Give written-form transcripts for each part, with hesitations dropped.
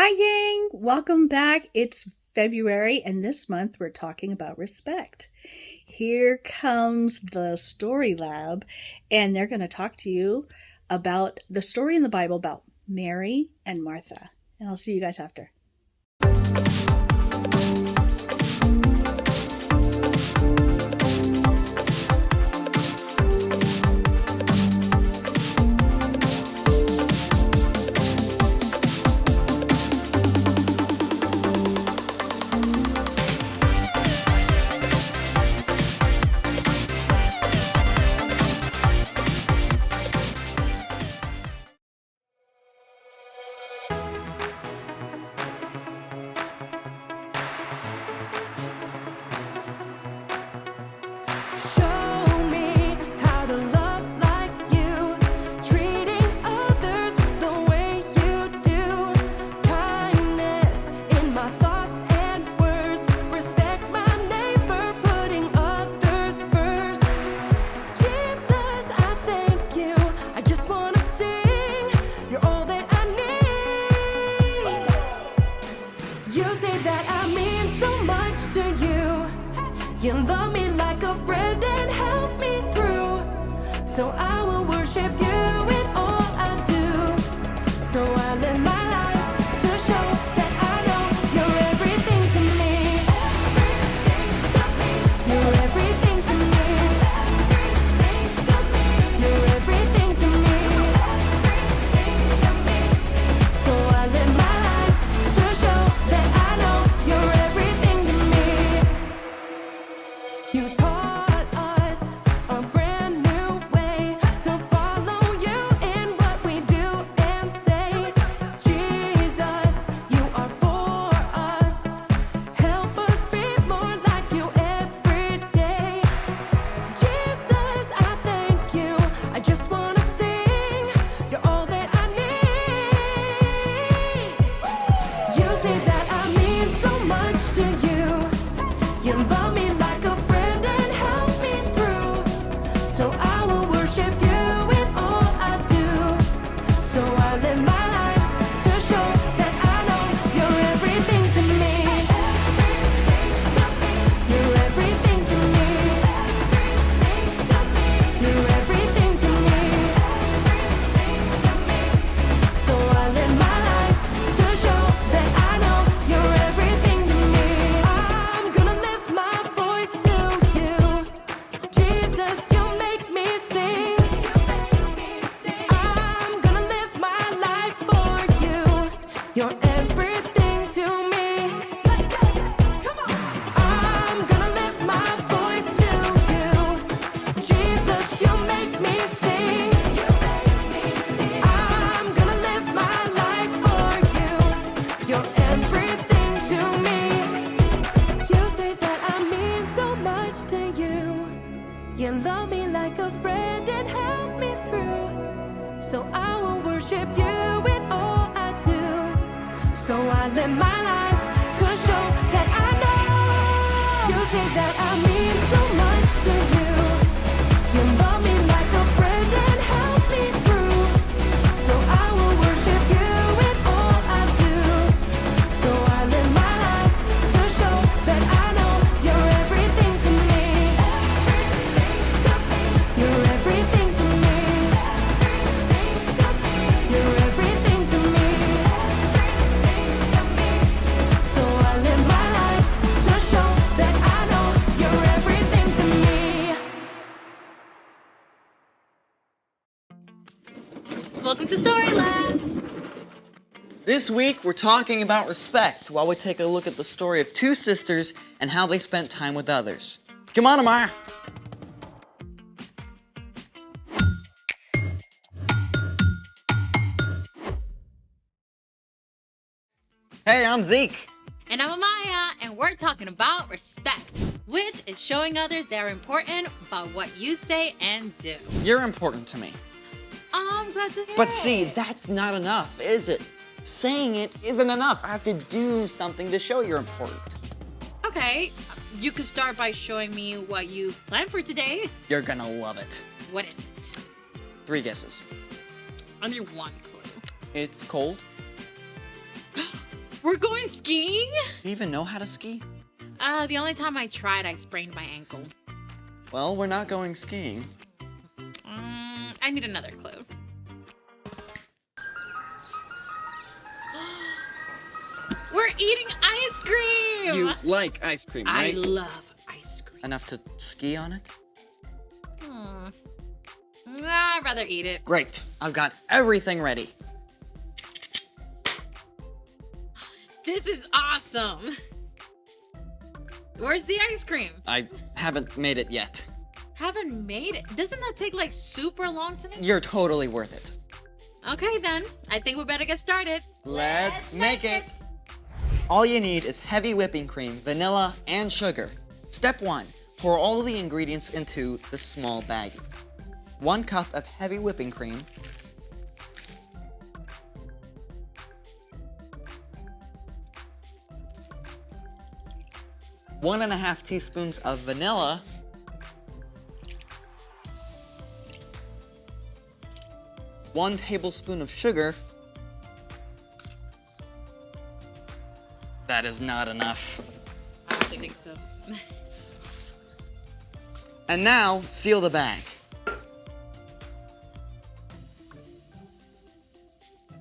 Hi, gang! Welcome back. It's February, and this month we're talking about respect. Here comes the Story Lab, and they're going to talk to you about the story in the Bible about Mary and Martha. And I'll see you guys after. You love me like a friend and help me through. So I will worship you in all I do. So I live my life to show that I know you're everything to me. You're everything to me. You're everything to me. So I live my life to show that I know you're everything to me. You taught us a brand new way to follow you in what we do and say. Jesus, you are for us. Help us be more like you every day. Jesus, I thank you. I just want to sing. You're all that I need. You say that I mean so much to you. You love me like a friend and help me through. So I will worship you in all I do. So I live my life to show that I know you're everything to me. You're everything to me. You're everything to me. So I live my life to show that I know you're everything to me. I'm gonna lift my voice to you. Jesus, you make me sing. I'm gonna live my life for you. You're everything to me. I'm gonna lift my voice to you. Jesus, you make me sing. I'm gonna live my life for you. You're everything to me. You say that I mean so much to you. You love me like a friend and help me through. So I will worship you in all I do. So I live my life to show that I know. You say that I mean so much to you. You love me like a friend and help me through. So I will worship you in all I do. So I live my life to show that I know you're everything to me. You're everything to me. You're everything to me. So I live my life to show that I know you're everything to me. Welcome to Story Lab. This week, we're talking about respect while we take a look at the story of two sisters and how they spent time with others. Come on, Amaya. Hey, I'm Zeke. And I'm Amaya, and we're talking about respect, which is showing others they're important by what you say and do. You're important to me. I'm glad to hear But it. see, that's not enough, is it? Saying it isn't enough. I have to do something to show you're important. Okay, you could start by showing me what you've planned for today. You're gonna love it. What is it? 3 guesses. I need one clue. It's cold. We're going skiing? Do you even know how to ski? The only time I tried, I sprained my ankle. Well, we're not going skiing. I need another clue. We're eating ice cream! You like ice cream, I right? love ice cream. Enough to ski on it? I'd rather eat it. Great. I've got everything ready. This is awesome. Where's the ice cream? I haven't made it yet. Haven't made it. Doesn't that take like super long to make? You're totally worth it. Okay then, I think we better get started. Let's make it! All you need is heavy whipping cream, vanilla, and sugar. Step 1. Pour all the ingredients into the small baggie. 1 cup of heavy whipping cream. 1.5 teaspoons of vanilla. 1 tablespoon of sugar. That is not enough. I don't think so. And now, seal the bag.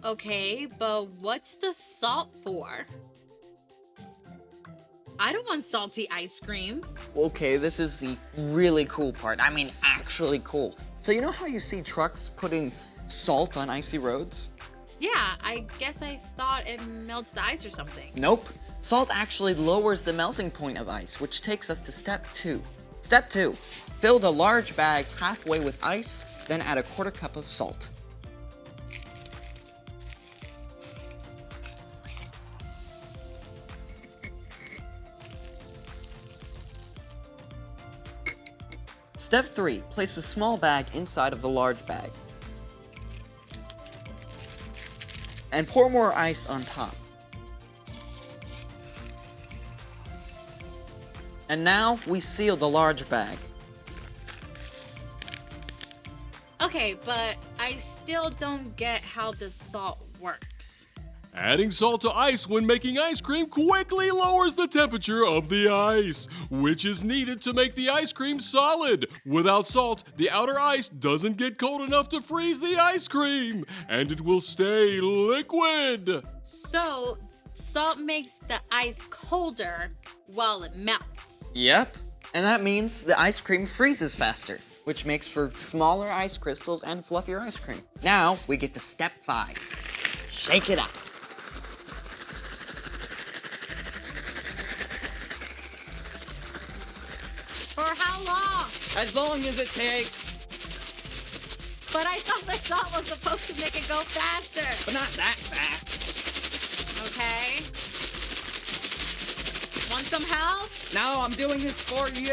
Okay, but what's the salt for? I don't want salty ice cream. Okay, this is the really cool part. I mean, actually cool. So you know how you see trucks putting salt on icy roads? Yeah, I guess I thought it melts the ice or something. Nope. Salt actually lowers the melting point of ice, which takes us to step 2. Step 2. Fill the large bag halfway with ice, then add 1/4 cup of salt. Step 3. Place a small bag inside of the large bag. And pour more ice on top. And now we seal the large bag. Okay, but I still don't get how the salt works. Adding salt to ice when making ice cream quickly lowers the temperature of the ice, which is needed to make the ice cream solid. Without salt, the outer ice doesn't get cold enough to freeze the ice cream, and it will stay liquid. So, salt makes the ice colder while it melts. Yep. And that means the ice cream freezes faster, which makes for smaller ice crystals and fluffier ice cream. Now we get to step 5. Shake it up. For how long? As long as it takes. But I thought the salt was supposed to make it go faster. But not that fast. Okay. Want some help? No, I'm doing this for you.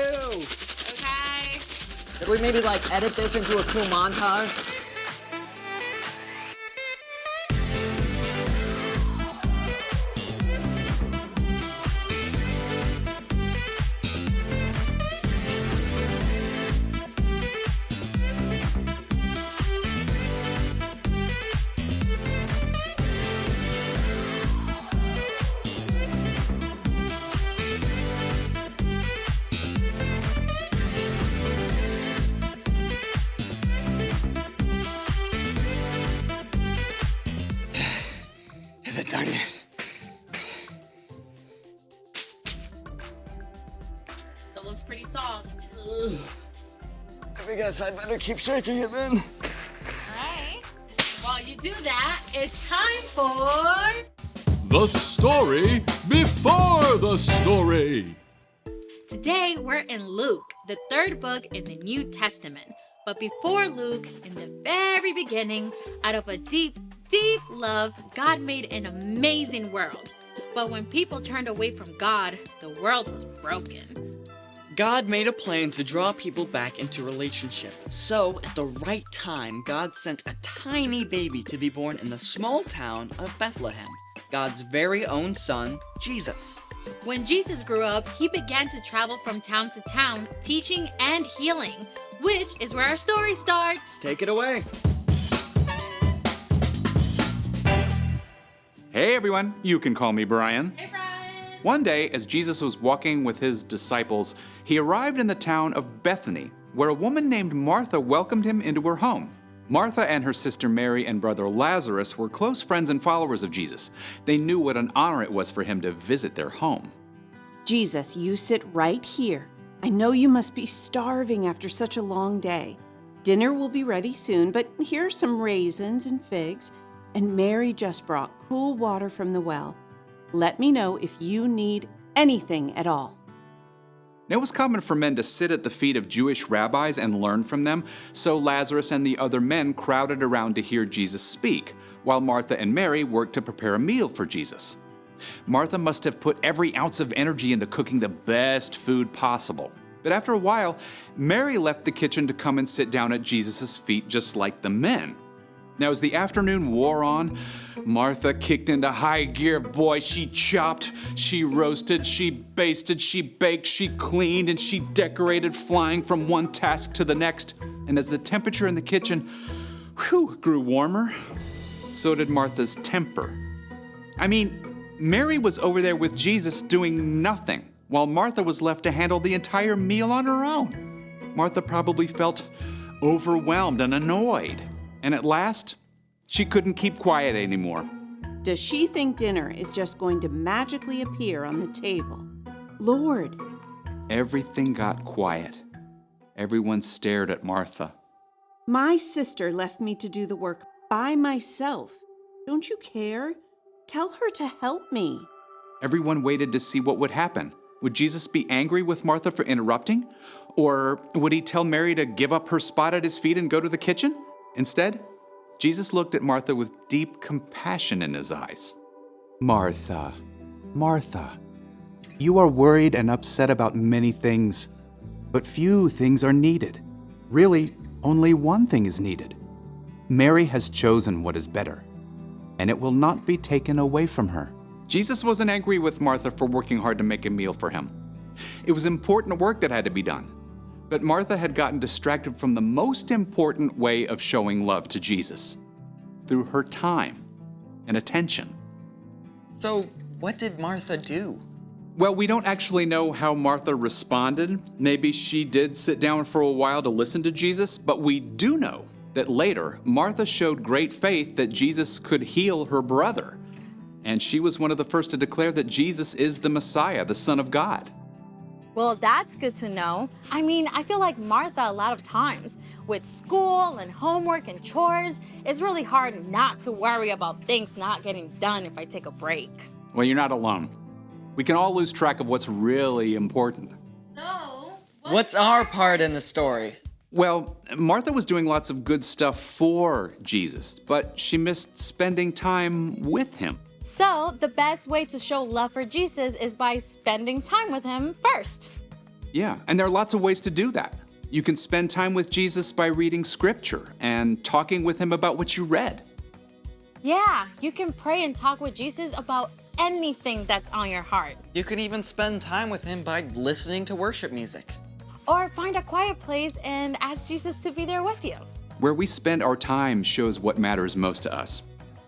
Okay. Could we maybe edit this into a cool montage? Is it done yet? It looks pretty soft. I guess I better keep shaking it then. Alright. While you do that, it's time for... The story before the story. Today, we're in Luke, the 3rd book in the New Testament. But before Luke, in the very beginning, out of a deep, deep love, God made an amazing world. But when people turned away from God, the world was broken. God made a plan to draw people back into relationship. So, at the right time, God sent a tiny baby to be born in the small town of Bethlehem. God's very own son, Jesus. When Jesus grew up, he began to travel from town to town, teaching and healing, which is where our story starts. Take it away. Hey everyone, you can call me Brian. Hey, Brian. One day, as Jesus was walking with his disciples, he arrived in the town of Bethany, where a woman named Martha welcomed him into her home. Martha and her sister Mary and brother Lazarus were close friends and followers of Jesus. They knew what an honor it was for him to visit their home. Jesus, you sit right here. I know you must be starving after such a long day. Dinner will be ready soon, but here are some raisins and figs, and Mary just brought cool water from the well. Let me know if you need anything at all. It was common for men to sit at the feet of Jewish rabbis and learn from them, so Lazarus and the other men crowded around to hear Jesus speak, while Martha and Mary worked to prepare a meal for Jesus. Martha must have put every ounce of energy into cooking the best food possible. But after a while, Mary left the kitchen to come and sit down at Jesus' feet just like the men. Now, as the afternoon wore on, Martha kicked into high gear. Boy, she chopped, she roasted, she basted, she baked, she cleaned, and she decorated, flying from one task to the next. And as the temperature in the kitchen grew warmer, so did Martha's temper. I mean, Mary was over there with Jesus doing nothing, while Martha was left to handle the entire meal on her own. Martha probably felt overwhelmed and annoyed. And at last, she couldn't keep quiet anymore. Does she think dinner is just going to magically appear on the table? Lord. Everything got quiet. Everyone stared at Martha. My sister left me to do the work by myself. Don't you care? Tell her to help me. Everyone waited to see what would happen. Would Jesus be angry with Martha for interrupting? Or would he tell Mary to give up her spot at his feet and go to the kitchen? Instead, Jesus looked at Martha with deep compassion in his eyes. Martha, Martha, you are worried and upset about many things, but few things are needed. Really, only one thing is needed. Mary has chosen what is better, and it will not be taken away from her. Jesus wasn't angry with Martha for working hard to make a meal for him. It was important work that had to be done. But Martha had gotten distracted from the most important way of showing love to Jesus, through her time and attention. So, what did Martha do? Well, we don't actually know how Martha responded. Maybe she did sit down for a while to listen to Jesus, but we do know that later, Martha showed great faith that Jesus could heal her brother. And she was one of the first to declare that Jesus is the Messiah, the Son of God. Well, that's good to know. I mean, I feel like Martha, a lot of times, with school and homework and chores, it's really hard not to worry about things not getting done if I take a break. Well, you're not alone. We can all lose track of what's really important. So, What's our part in the story? Well, Martha was doing lots of good stuff for Jesus, but she missed spending time with him. So, the best way to show love for Jesus is by spending time with him first. Yeah, and there are lots of ways to do that. You can spend time with Jesus by reading scripture and talking with him about what you read. Yeah, you can pray and talk with Jesus about anything that's on your heart. You can even spend time with him by listening to worship music. Or find a quiet place and ask Jesus to be there with you. Where we spend our time shows what matters most to us.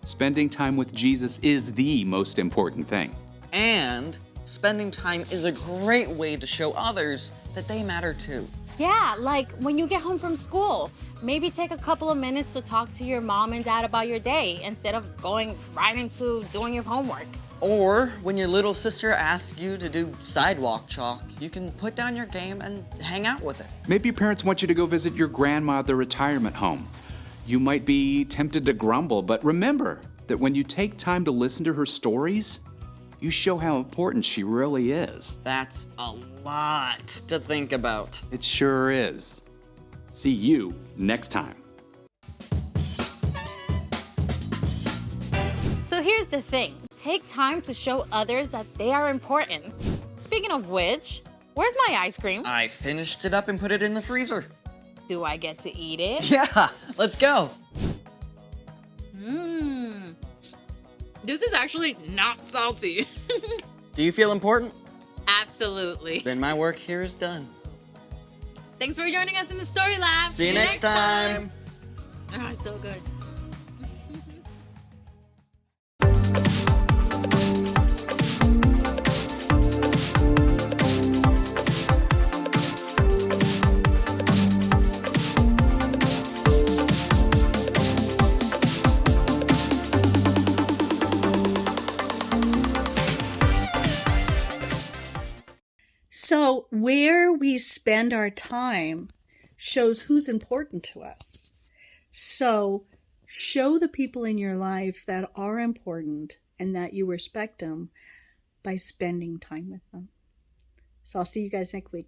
Spending time with Jesus is the most important thing. And spending time is a great way to show others that they matter too. Yeah, like when you get home from school, maybe take a couple of minutes to talk to your mom and dad about your day instead of going right into doing your homework. Or when your little sister asks you to do sidewalk chalk, you can put down your game and hang out with her. Maybe your parents want you to go visit your grandma at the retirement home. You might be tempted to grumble, but remember that when you take time to listen to her stories, you show how important she really is. That's a lot to think about. It sure is. See you next time. So here's the thing. Take time to show others that they are important. Speaking of which, where's my ice cream? I finished it up and put it in the freezer. Do I get to eat it? Yeah, let's go. This is actually not salty. Do you feel important? Absolutely. Then my work here is done. Thanks for joining us in the Story Lab. See you next time. Ah, so good. So where we spend our time shows who's important to us. So show the people in your life that are important and that you respect them by spending time with them. So I'll see you guys next week.